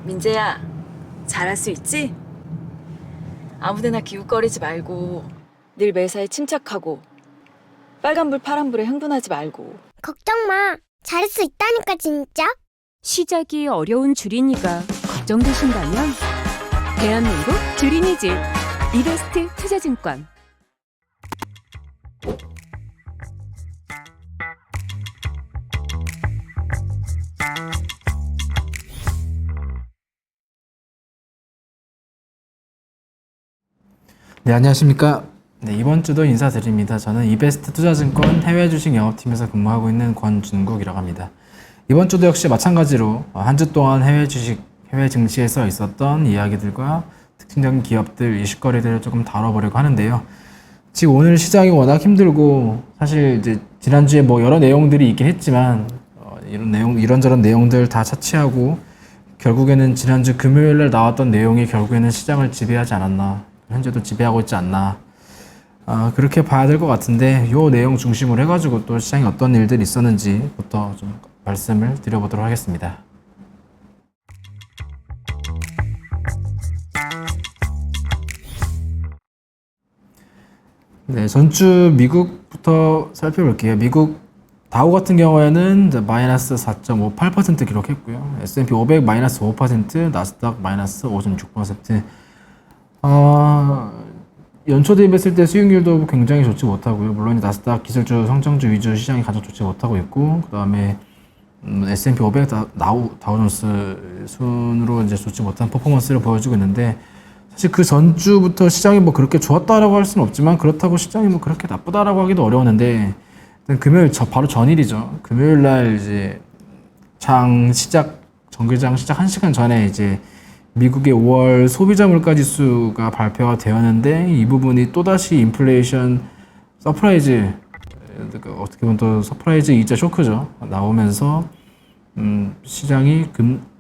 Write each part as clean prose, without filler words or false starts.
민재야, 잘할 수 있지? 아무데나 기웃거리지 말고 늘 매사에 침착하고 빨간불 파란불에 흥분하지 말고. 걱정 마. 잘할 수 있다니까 진짜. 시작이 어려운 주린이가 걱정되신다면 대한민국 주린이집 이베스트 투자증권. 네, 안녕하십니까. 네, 이번 주도 인사드립니다. 저는 이베스트 투자증권 해외 주식 영업팀에서 근무하고 있는 권준국이라고 합니다. 이번 주도 역시 마찬가지로 한 주 동안 해외 주식, 해외 증시에서 있었던 이야기들과 특징적인 기업들, 이슈거리들을 조금 다뤄보려고 하는데요. 지금 오늘 시장이 워낙 힘들고 사실 이제 지난주에 뭐 여러 내용들이 있긴 했지만 이런저런 내용들 다 차치하고 결국에는 지난주 금요일날 나왔던 내용이 결국에는 시장을 지배하지 않았나, 현재도 지배하고 있지 않나, 그렇게 봐야 될 것 같은데, 요 내용 중심으로 해가지고 또 시장에 어떤 일들이 있었는지부터 좀 말씀을 드려보도록 하겠습니다. 네, 전주 미국부터 살펴볼게요. 미국 다우 같은 경우에는 이제 마이너스 4.58% 기록했고요. S&P 500 마이너스 5%, 나스닥 마이너스 5.6%. 연초 대비했을 때 수익률도 굉장히 좋지 못하고요. 물론 나스닥 기술주, 성장주 위주 시장이 가장 좋지 못하고 있고, 그 다음에 S&P 500 다우존스 순으로 이제 좋지 못한 퍼포먼스를 보여주고 있는데, 사실 그 전주부터 시장이 뭐 그렇게 좋았다라고 할 수는 없지만, 그렇다고 시장이 뭐 그렇게 나쁘다라고 하기도 어려웠는데, 일단 금요일 바로 전일이죠. 금요일 날 이제 정기장 시작 1시간 전에 이제 미국의 5월 소비자 물가 지수가 발표가 되었는데, 이 부분이 또다시 인플레이션 서프라이즈, 어떻게 보면 또 서프라이즈이자 쇼크죠, 나오면서 시장이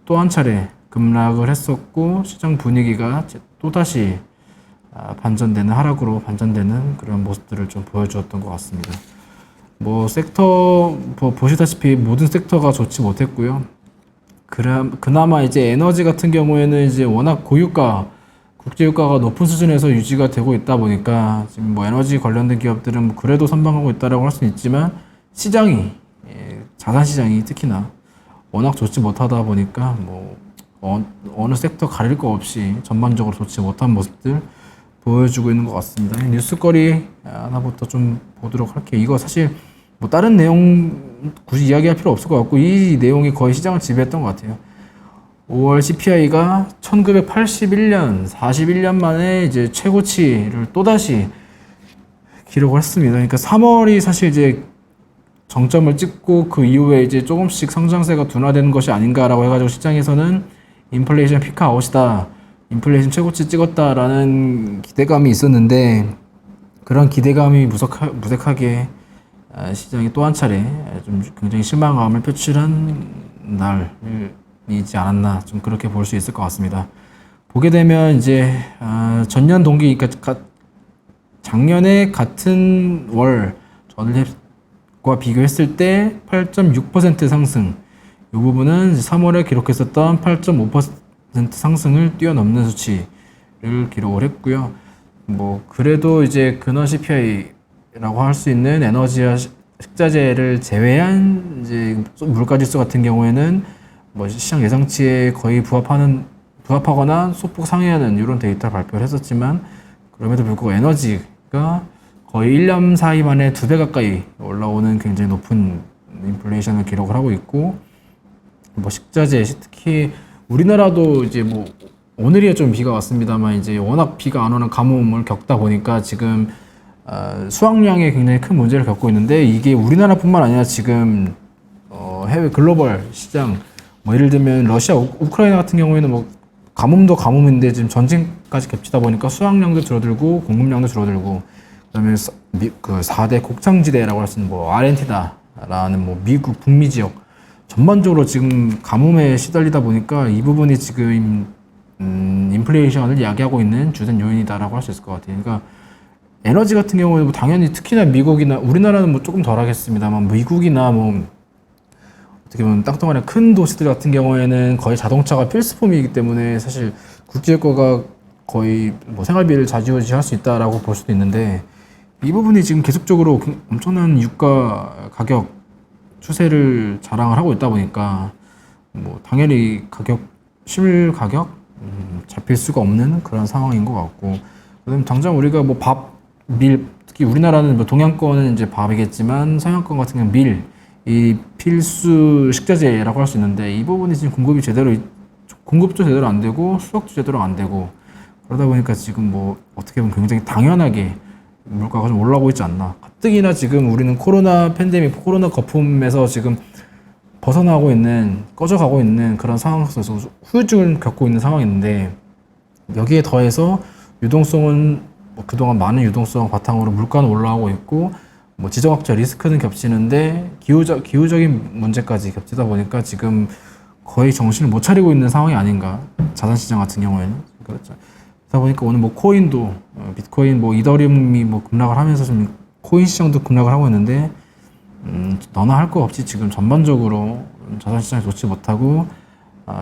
또 한 차례 급락을 했었고, 시장 분위기가 또다시 하락으로 반전되는 그런 모습들을 좀 보여주었던 것 같습니다. 뭐 섹터 보시다시피 모든 섹터가 좋지 못했고요. 그나마 이제 에너지 같은 경우에는 이제 워낙 고유가, 국제유가가 높은 수준에서 유지가 되고 있다 보니까 지금 뭐 에너지 관련된 기업들은 뭐 그래도 선방하고 있다라고 할 수는 있지만, 시장이, 자산 시장이 특히나 워낙 좋지 못하다 보니까 뭐 어느 섹터 가릴 거 없이 전반적으로 좋지 못한 모습들 보여주고 있는 것 같습니다. 뉴스거리 하나부터 좀 보도록 할게요. 이거 사실 뭐 다른 내용 굳이 이야기할 필요 없을 것 같고, 이 내용이 거의 시장을 지배했던 것 같아요. 5월 CPI가 1981년, 41년 만에 이제 최고치를 또다시 기록을 했습니다. 그러니까 3월이 사실 이제 정점을 찍고 그 이후에 이제 조금씩 성장세가 둔화되는 것이 아닌가라고 해가지고 시장에서는 인플레이션 피크아웃이다, 인플레이션 최고치 찍었다라는 기대감이 있었는데, 그런 기대감이 무색하게 시장이 또 한 차례 좀 굉장히 실망감을 표출한 날이지 않았나, 좀 그렇게 볼 수 있을 것 같습니다. 보게 되면 이제 전년 동기, 그러니까 작년에 같은 월 전일과 비교했을 때 8.6% 상승, 이 부분은 3월에 기록했었던 8.5% 상승을 뛰어넘는 수치를 기록을 했고요. 뭐 그래도 이제 근원 CPI라고 할 수 있는 에너지와 식자재를 제외한 이제 물가지수 같은 경우에는 뭐 시장 예상치에 거의 부합하거나 소폭 상회하는 이런 데이터를 발표를 했었지만, 그럼에도 불구하고 에너지가 거의 1년 사이 만에 2배 가까이 올라오는 굉장히 높은 인플레이션을 기록을 하고 있고, 뭐 식자재, 특히 우리나라도 이제 뭐 오늘이야 좀 비가 왔습니다만, 이제 워낙 비가 안 오는 가뭄을 겪다 보니까 지금 수확량에 굉장히 큰 문제를 겪고 있는데, 이게 우리나라뿐만 아니라 지금 해외 글로벌 시장, 뭐 예를 들면 러시아, 우크라이나 같은 경우에는 뭐 가뭄도 가뭄인데 지금 전쟁까지 겹치다 보니까 수확량도 줄어들고 공급량도 줄어들고, 그다음에 그 4대 곡창지대라고 할 수 있는 뭐 아르헨티나라는 뭐 미국 북미 지역 전반적으로 지금 가뭄에 시달리다 보니까 이 부분이 지금 인플레이션을 야기하고 있는 주된 요인이다라고 할 수 있을 것 같아요. 그러니까 에너지 같은 경우는 뭐 당연히 특히나 미국이나 우리나라는 뭐 조금 덜 하겠습니다만, 미국이나 뭐 어떻게 보면 땅덩어리 큰 도시들 같은 경우에는 거의 자동차가 필수품이기 때문에 사실 국제유가가 거의 뭐 생활비를 좌지우지할 수 있다라고 볼 수도 있는데 이 부분이 지금 계속적으로 엄청난 유가 가격 추세를 자랑을 하고 있다 보니까 뭐 당연히 실물 가격 잡힐 수가 없는 그런 상황인 것 같고 그다음에 당장 우리가 뭐 밥, 밀 특히 우리나라는 뭐 동양권은 이제 밥이겠지만 서양권 같은 경우는 밀, 이 필수 식자재라고 할 수 있는데 이 부분이 지금 공급도 제대로 안 되고 수급도 제대로 안 되고 그러다 보니까 지금 뭐 어떻게 보면 굉장히 당연하게 물가가 좀 올라오고 있지 않나. 가뜩이나 지금 우리는 코로나 팬데믹, 코로나 거품에서 지금 벗어나고 있는, 꺼져가고 있는 그런 상황 속에서 후유증을 겪고 있는 상황인데 여기에 더해서 유동성은 뭐 그동안 많은 유동성 바탕으로 물가는 올라오고 있고 뭐 지정학적 리스크는 겹치는데 기후적인 문제까지 겹치다 보니까 지금 거의 정신을 못 차리고 있는 상황이 아닌가. 자산시장 같은 경우에는 그렇죠. 그러다 보니까 오늘 뭐 코인도 비트코인 뭐 이더리움이 뭐 급락을 하면서 좀 코인 시장도 급락을 하고 있는데 너나 할 거 없이 지금 전반적으로 자산시장이 좋지 못하고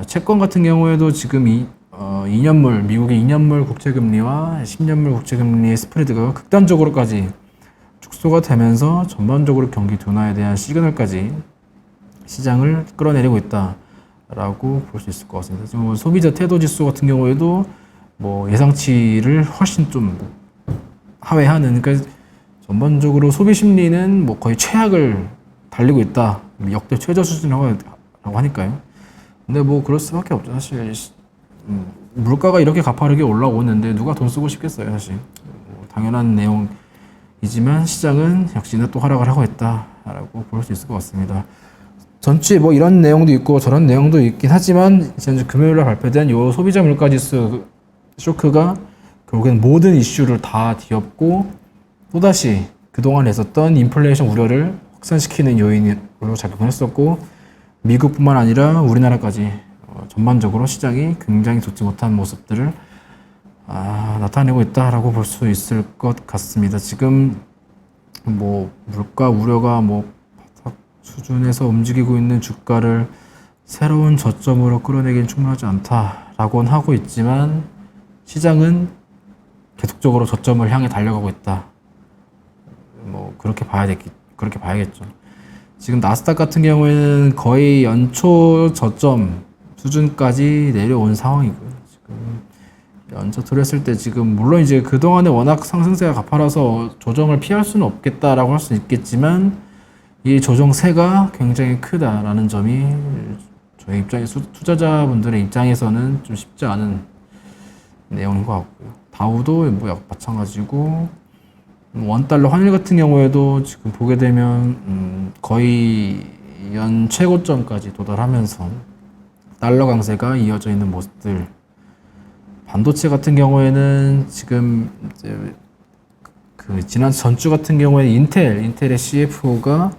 채권 같은 경우에도 지금 2년물 미국의 2년물 국채금리와 10년물 국채금리의 스프레드가 극단적으로까지 축소가 되면서 전반적으로 경기 둔화에 대한 시그널까지 시장을 끌어내리고 있다라고 볼 수 있을 것 같습니다. 지금 뭐 소비자 태도 지수 같은 경우에도 뭐 예상치를 훨씬 좀 하회하는 그러니까 전반적으로 소비 심리는 뭐 거의 최악을 달리고 있다. 역대 최저 수준이라고 하니까요. 근데 뭐 그럴 수밖에 없죠. 사실 물가가 이렇게 가파르게 올라오고 있는데 누가 돈 쓰고 싶겠어요, 사실. 뭐 당연한 내용이지만 시장은 역시나 또 하락을 하고 있다라고 볼 수 있을 것 같습니다. 전주에 뭐 이런 내용도 있고 저런 내용도 있긴 하지만 지난주 금요일에 발표된 요 소비자 물가지수 쇼크가 결국엔 모든 이슈를 다 뒤엎고 또다시 그동안 했었던 인플레이션 우려를 확산시키는 요인으로 작용을 했었고 미국뿐만 아니라 우리나라까지 전반적으로 시장이 굉장히 좋지 못한 모습들을 나타내고 있다라고 볼 수 있을 것 같습니다. 지금 뭐 물가 우려가 뭐 바닥 수준에서 움직이고 있는 주가를 새로운 저점으로 끌어내기는 충분하지 않다라고는 하고 있지만 시장은 계속적으로 저점을 향해 달려가고 있다. 뭐 그렇게 봐야겠죠. 지금 나스닥 같은 경우에는 거의 연초 저점 수준까지 내려온 상황이고요. 지금 연초를 했을 때 지금 물론 이제 그동안에 워낙 상승세가 가파라서 조정을 피할 수는 없겠다라고 할 수 있겠지만 이 조정세가 굉장히 크다라는 점이 저희 투자자분들의 입장에서는 좀 쉽지 않은 내용인 것 같고요. 다우도 뭐 마찬가지고 원달러 환율 같은 경우에도 지금 보게 되면 거의 연 최고점까지 도달하면서 달러 강세가 이어져 있는 모습들. 반도체 같은 경우에는 지금 이제 지난 전주 같은 경우에 인텔의 CFO가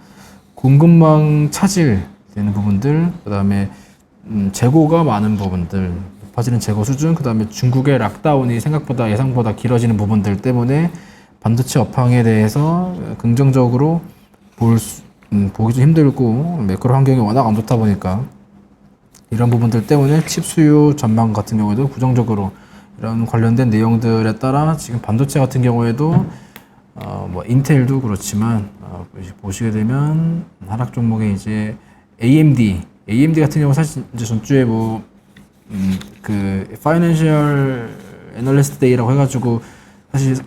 공급망 차질되는 부분들, 그 다음에 재고가 많은 부분들, 높아지는 재고 수준, 그 다음에 중국의 락다운이 예상보다 길어지는 부분들 때문에 반도체 업황에 대해서 긍정적으로 보기 좀 힘들고 매크로 환경이 워낙 안 좋다 보니까 이런 부분들 때문에 칩 수요 전망 같은 경우에도 부정적으로 이런 관련된 내용들에 따라 지금 반도체 같은 경우에도 뭐 인텔도 그렇지만 보시게 되면 하락 종목에 이제 AMD 같은 경우 사실 이제 전주에 그 파이낸셜 애널리스트 데이라고 해가지고 사실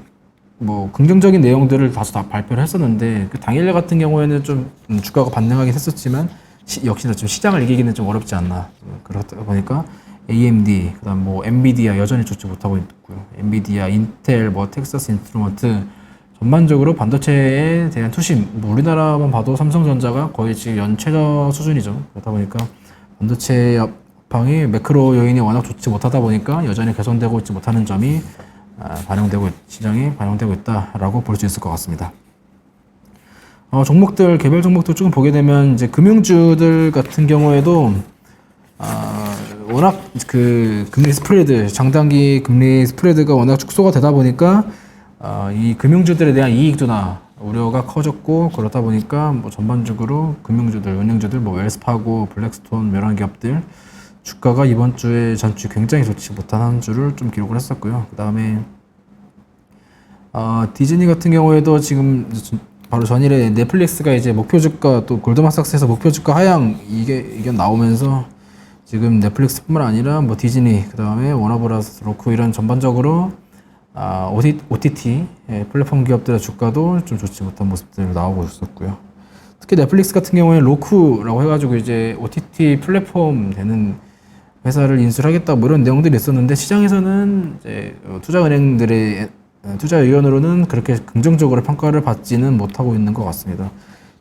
뭐 긍정적인 내용들을 다소 다 발표를 했었는데 그 당일 같은 경우에는 좀 주가가 반등하긴 했었지만 역시나 좀 시장을 이기기는 좀 어렵지 않나. 그렇다 보니까 AMD, 그다음 뭐 엔비디아 여전히 좋지 못하고 있고요. 엔비디아, 인텔, 뭐 텍사스 인스트루먼트 전반적으로 반도체에 대한 투심. 뭐 우리나라만 봐도 삼성전자가 거의 지금 연 최저 수준이죠. 그렇다 보니까 반도체 업황이 매크로 요인이 워낙 좋지 못하다 보니까 여전히 개선되고 있지 못하는 점이 시장에 반영되고 있다라고 볼 수 있을 것 같습니다. 개별 종목들 조금 보게 되면 이제 금융주들 같은 경우에도 워낙 그 금리 스프레드, 장단기 금리 스프레드가 워낙 축소가 되다 보니까 이 금융주들에 대한 이익 둔화 우려가 커졌고 그러다 보니까 뭐 전반적으로 금융주들, 은행주들, 뭐 웰스파고, 블랙스톤 이런 기업들 주가가 이번 주에 전주 굉장히 좋지 못한 한 주를 좀 기록을 했었고요. 그 다음에 디즈니 같은 경우에도 지금 바로 전일에 넷플릭스가 이제 목표 주가 또 골드만삭스에서 목표 주가 하향 이게 나오면서 지금 넷플릭스뿐만 아니라 뭐 디즈니 그 다음에 워너브라더스, 로쿠 이런 전반적으로 OTT 플랫폼 기업들의 주가도 좀 좋지 못한 모습들 나오고 있었고요. 특히 넷플릭스 같은 경우에는 로쿠라고 해가지고 이제 OTT 플랫폼 되는 회사를 인수하겠다 뭐 이런 내용들이 있었는데 시장에서는 이제 투자은행들의 투자 의견으로는 그렇게 긍정적으로 평가를 받지는 못하고 있는 것 같습니다.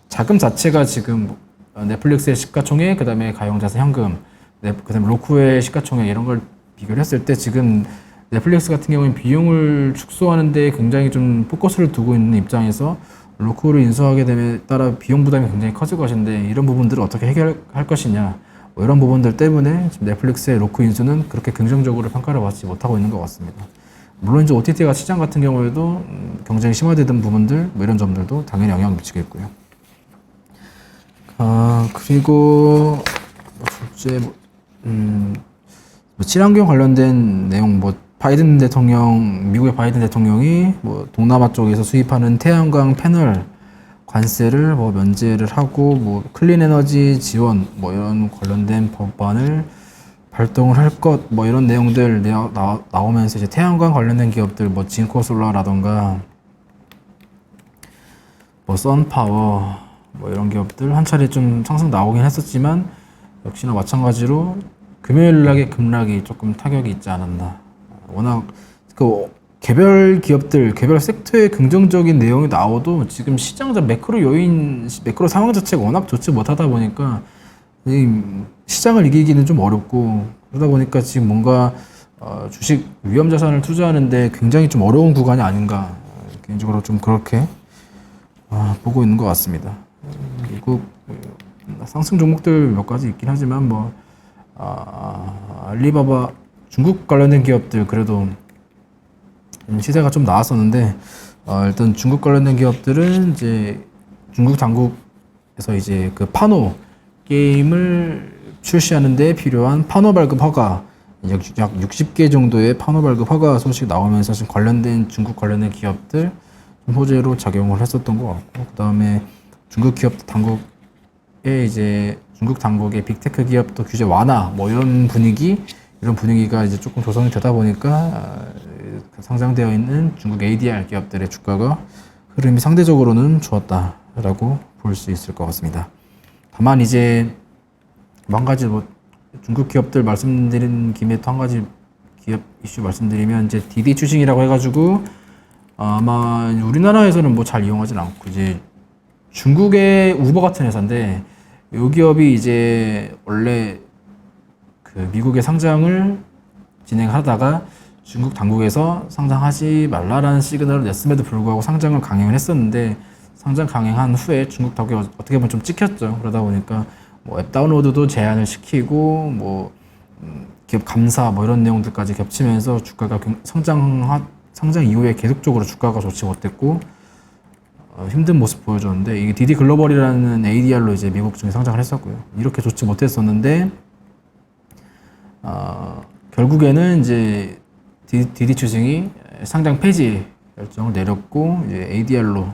자금 자체가 지금 넷플릭스의 시가총액, 그 다음에 가용자산 현금, 그 다음에 로쿠의 시가총액 이런 걸 비교를 했을 때 지금 넷플릭스 같은 경우는 비용을 축소하는 데 굉장히 좀 포커스를 두고 있는 입장에서 로쿠를 인수하게 됨에 따라 비용 부담이 굉장히 커질 것인데 이런 부분들을 어떻게 해결할 것이냐 뭐 이런 부분들 때문에 지금 넷플릭스의 로쿠 인수는 그렇게 긍정적으로 평가를 받지 못하고 있는 것 같습니다. 물론 이제 OTT가 시장 같은 경우에도 경쟁이 심화되던 부분들 뭐 이런 점들도 당연히 영향을 미치겠고요. 그리고 둘째 친환경 관련된 내용 바이든 대통령, 미국의 바이든 대통령이 동남아 쪽에서 수입하는 태양광 패널 관세를 면제를 하고 클린 에너지 지원 이런 관련된 법안을 발동을 할 것 이런 내용들 나오면서 이제 태양광 관련된 기업들 진코솔라라던가 선파워 이런 기업들 한 차례 좀 상승 나오긴 했었지만 역시나 마찬가지로 금요일날의 급락이 조금 타격이 있지 않았나. 워낙 개별 기업들, 개별 섹터의 긍정적인 내용이 나와도 지금 시장자 매크로 상황 자체가 워낙 좋지 못하다 보니까 시장을 이기기는 좀 어렵고 그러다 보니까 지금 뭔가 주식 위험 자산을 투자하는데 굉장히 좀 어려운 구간이 아닌가 개인적으로 좀 그렇게 보고 있는 것 같습니다. 미국 상승 종목들 몇 가지 있긴 하지만 알리바바 중국 관련된 기업들 그래도 시세가 좀 나왔었는데 일단 중국 관련된 기업들은 이제 중국 당국에서 이제 그 파노 게임을 출시하는 데 필요한 파노 발급 허가 약 60개 정도의 파노 발급 허가 소식 나오면서 지금 관련된 중국 관련된 기업들 좀 호재로 작용을 했었던 것 같고 그 다음에 중국 기업 당국에 이제 중국 당국의 빅테크 기업도 규제 완화 이런 분위기가 이제 조금 조성이 되다 보니까 상장되어 있는 중국 ADR 기업들의 주가가 흐름이 상대적으로는 좋았다라고 볼 수 있을 것 같습니다. 다만 이제 한 가지 중국 기업들 말씀드린 김에 또 한 가지 기업 이슈 말씀드리면 이제 디디 추싱이라고 해가지고 아마 우리나라에서는 잘 이용하진 않고 이제 중국의 우버 같은 회사인데 이 기업이 이제 원래 그 미국의 상장을 진행하다가 중국 당국에서 상장하지 말라라는 시그널을 냈음에도 불구하고 상장을 강행을 했었는데 상장 강행한 후에 중국 당국이 어떻게 보면 좀 찍혔죠. 그러다 보니까 앱 다운로드도 제한을 시키고 기업 감사 이런 내용들까지 겹치면서 주가가 상장 이후에 계속적으로 주가가 좋지 못했고 힘든 모습 보여줬는데 이게 디디 글로벌이라는 ADR로 이제 미국 중에 상장을 했었고요. 이렇게 좋지 못했었는데 결국에는 이제 디디 추싱이 상장 폐지 결정을 내렸고 이제 ADR로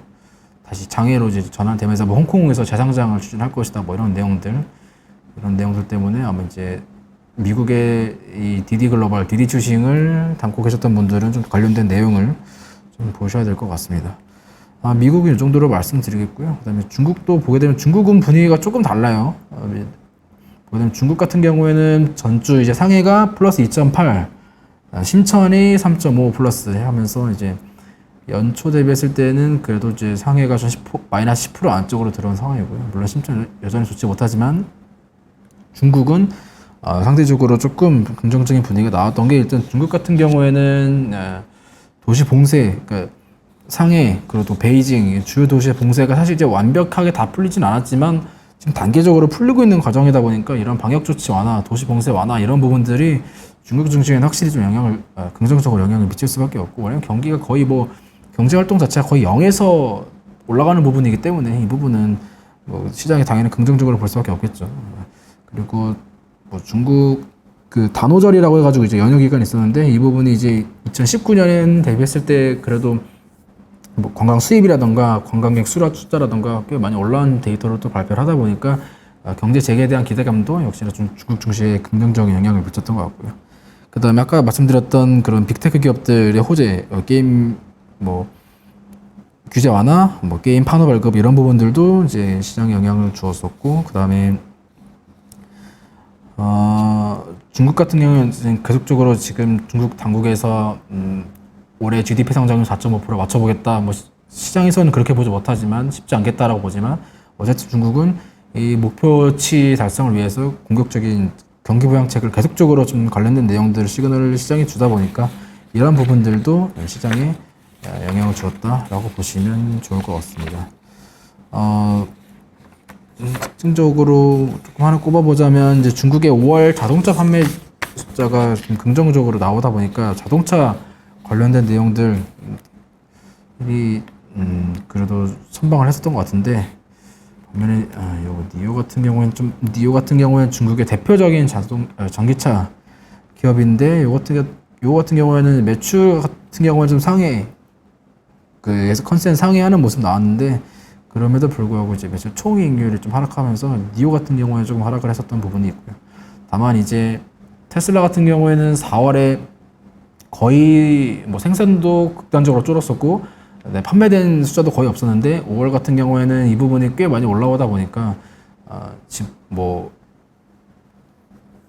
다시 장외로 이제 전환되면서 홍콩에서 재상장을 추진할 것이다 이런 내용들 때문에 아마 이제 미국의 이 디디 글로벌 디디 추싱을 담고 계셨던 분들은 좀 관련된 내용을 좀 보셔야 될 것 같습니다. 미국은 이 정도로 말씀드리겠고요. 그다음에 중국도 보게 되면 중국은 분위기가 조금 달라요. 보게 되면 중국 같은 경우에는 전주 이제 상해가 플러스 2.8, 심천이 3.5 플러스 하면서 이제 연초 대비했을 때는 그래도 이제 상해가 좀 마이너스 10% 안쪽으로 들어온 상황이고요. 물론 심천 여전히 좋지 못하지만 중국은 상대적으로 조금 긍정적인 분위기가 나왔던 게 일단 중국 같은 경우에는 도시 봉쇄, 그러니까 상해 그리고 또 베이징 주요 도시의 봉쇄가 사실 이제 완벽하게 다 풀리진 않았지만 지금 단계적으로 풀리고 있는 과정이다 보니까 이런 방역 조치 완화, 도시 봉쇄 완화 이런 부분들이 중국 증시에는 확실히 좀 긍정적으로 영향을 미칠 수밖에 없고 왜냐면 경기가 거의 경제 활동 자체가 거의 0에서 올라가는 부분이기 때문에 이 부분은 뭐 시장이 당연히 긍정적으로 볼 수밖에 없겠죠. 그리고 뭐 중국 그 단오절이라고 해가지고 이제 연휴 기간이 있었는데 이 부분이 이제 2019년엔 대비했을 때 그래도 뭐 관광 수입이라던가 관광객 숫자라던가 꽤 많이 올라온 데이터를 또 발표를 하다 보니까 경제 재개에 대한 기대감도 역시나 좀 중국 증시에 긍정적인 영향을 미쳤던 것 같고요. 그 다음에 아까 말씀드렸던 그런 빅테크 기업들의 호재, 게임 뭐 규제 완화, 뭐 게임 판호 발급 이런 부분들도 이제 시장에 영향을 주었었고, 그 다음에 중국 같은 경우는 계속적으로 지금 중국 당국에서 올해 GDP 성장률 4.5% 맞춰보겠다. 뭐 시장에서는 그렇게 보지 못하지만 쉽지 않겠다라고 보지만 어쨌든 중국은 이 목표치 달성을 위해서 공격적인 경기 부양책을 계속적으로 좀 관련된 내용들 시그널을 시장에 주다 보니까 이런 부분들도 시장에 영향을 주었다라고 보시면 좋을 것 같습니다. 특징적으로 조금 하나 꼽아보자면 이제 중국의 5월 자동차 판매 숫자가 좀 긍정적으로 나오다 보니까 자동차 관련된 내용들이 그래도 선방을 했었던 것 같은데 반면에 니오 같은 경우에는 중국의 대표적인 전기차 기업인데 요 같은 경우에는 매출 같은 경우는 좀 상해 컨센 상회하는 모습 나왔는데 그럼에도 불구하고 이제 매출 총이익률이 좀 하락하면서 니오 같은 경우에 조금 하락을 했었던 부분이 있고요. 다만 이제 테슬라 같은 경우에는 4월에 거의 뭐 생산도 극단적으로 줄었었고 판매된 숫자도 거의 없었는데 5월 같은 경우에는 이 부분이 꽤 많이 올라오다 보니까 지금 뭐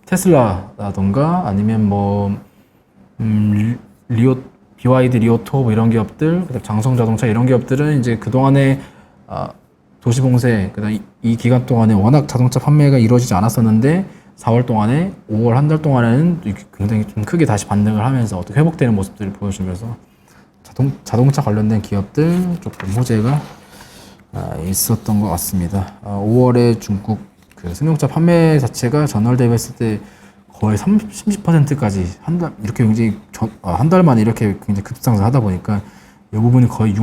테슬라라던가 아니면 뭐 BYD 리오토 뭐 이런 기업들, 그다음 장성자동차 이런 기업들은 이제 그 동안에 도시봉쇄, 그다음 이 기간 동안에 워낙 자동차 판매가 이루어지지 않았었는데 4월 동안에 5월 한 달 동안에는 굉장히 좀 크게 다시 반등을 하면서 어떻게 회복되는 모습들을 보여주면서 자동차 관련된 기업들 조금 호재가 있었던 것 같습니다. 5월에 중국 그 승용차 판매 자체가 전월 대비했을 때 거의 30%까지 이렇게 굉장히 한 달 만에 이렇게 굉장히 급상승하다 보니까 이 부분이 거의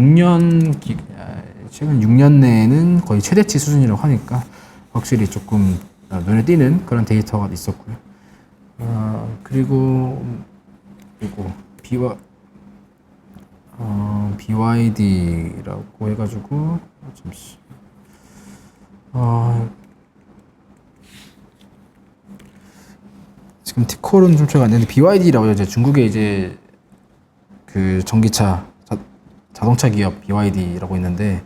최근 6년 내에는 거의 최대치 수준이라고 하니까 확실히 조금 눈에 띄는 그런 데이터가 있었고요. 그리고 BYD라고 해가지고 잠시 지금 티콜은 좀 제가 안 되는데 BYD라고 이제 중국의 이제 그 전기차 자동차 기업 BYD라고 있는데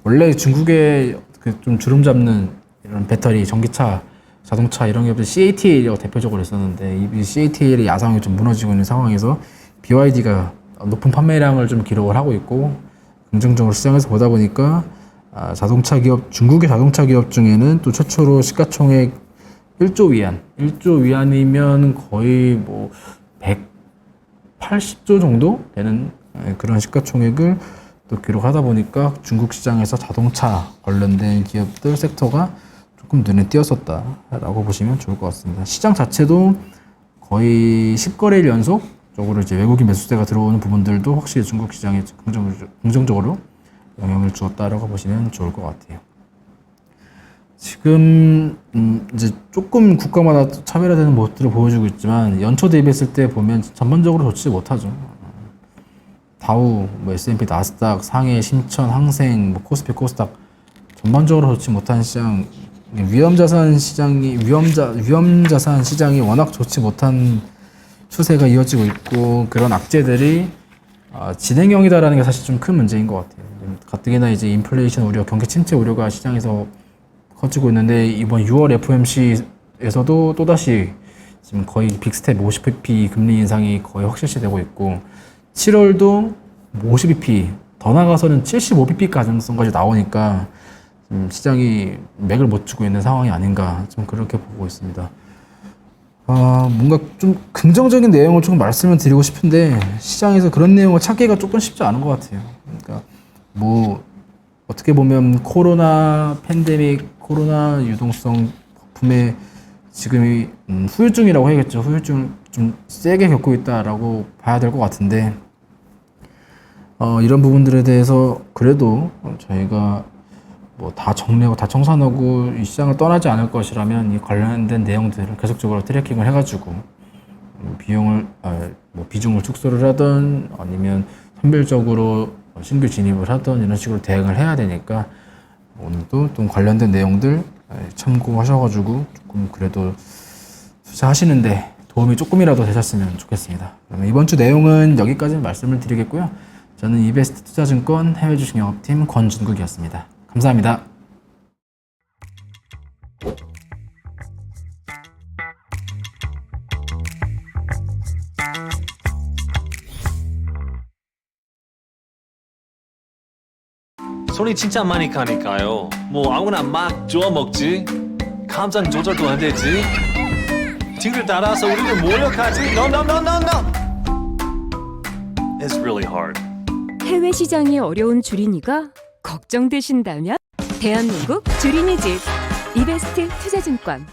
원래 중국의 그 좀 주름 잡는 이런 배터리 전기차 자동차 이런 기업들 CATL이라고 대표적으로 있었는데 이 CATL의 야상이 좀 무너지고 있는 상황에서 BYD가 높은 판매량을 좀 기록을 하고 있고 긍정적으로 시장에서 보다 보니까 중국의 자동차 기업 중에는 또 최초로 시가총액 1조 위안이면 거의 뭐 180조 정도 되는 그런 시가총액을 또 기록하다 보니까 중국 시장에서 자동차 관련된 기업들 섹터가 조금 눈에 띄었었다라고 보시면 좋을 것 같습니다. 시장 자체도 거의 10거래일 연속적으로 이제 외국인 매수세가 들어오는 부분들도 확실히 중국 시장에 긍정적으로 영향을 주었다라고 보시면 좋을 것 같아요. 지금 이제 조금 국가마다 차별화되는 모습들을 보여주고 있지만 연초 대비했을 때 보면 전반적으로 좋지 못하죠. 다우, 뭐 S&P, 나스닥, 상해, 신천, 항생, 뭐 코스피, 코스닥 전반적으로 좋지 못한 시장, 위험자산 시장이 워낙 좋지 못한 추세가 이어지고 있고 그런 악재들이 진행형이다라는 게 사실 좀 큰 문제인 것 같아요. 가뜩이나 이제 인플레이션 우려, 경기 침체 우려가 시장에서 커지고 있는데 이번 6월 FOMC에서도 또다시 지금 거의 빅스텝 50bp 금리 인상이 거의 확실시되고 있고 7월도 50bp 더 나가서는 75bp 가능성까지 나오니까 시장이 맥을 못 추고 있는 상황이 아닌가 좀 그렇게 보고 있습니다. 뭔가 좀 긍정적인 내용을 조금 말씀을 드리고 싶은데 시장에서 그런 내용을 찾기가 조금 쉽지 않은 것 같아요. 그러니까 뭐 어떻게 보면 코로나 팬데믹, 코로나 유동성 거품의 지금 후유증이라고 해야겠죠. 후유증을 좀 세게 겪고 있다라고 봐야 될 것 같은데 이런 부분들에 대해서 그래도 저희가 뭐 다 정리하고 다 청산하고 이 시장을 떠나지 않을 것이라면 이 관련된 내용들을 계속적으로 트래킹을 해가지고 비용을 뭐 비중을 축소를 하든 아니면 선별적으로 신규 진입을 하든 이런 식으로 대응을 해야 되니까 오늘도 좀 관련된 내용들 참고하셔가지고 조금 그래도 투자하시는데 도움이 조금이라도 되셨으면 좋겠습니다. 그러면 이번 주 내용은 여기까지 말씀을 드리겠고요. 저는 이베스트 투자증권 해외 주식 영업팀 권준국이었습니다. 감사합니다. 손이 진짜 많이 가니까요. 뭐 아무나 막 주워 먹지. 감정 조절도 안 되지. 뒤를 따라서 우리를 몰려가지. No, no, no, no, no. It's really hard. 해외 시장이 어려운 주린이가 걱정되신다면 대한민국 주린이 집 이베스트 투자증권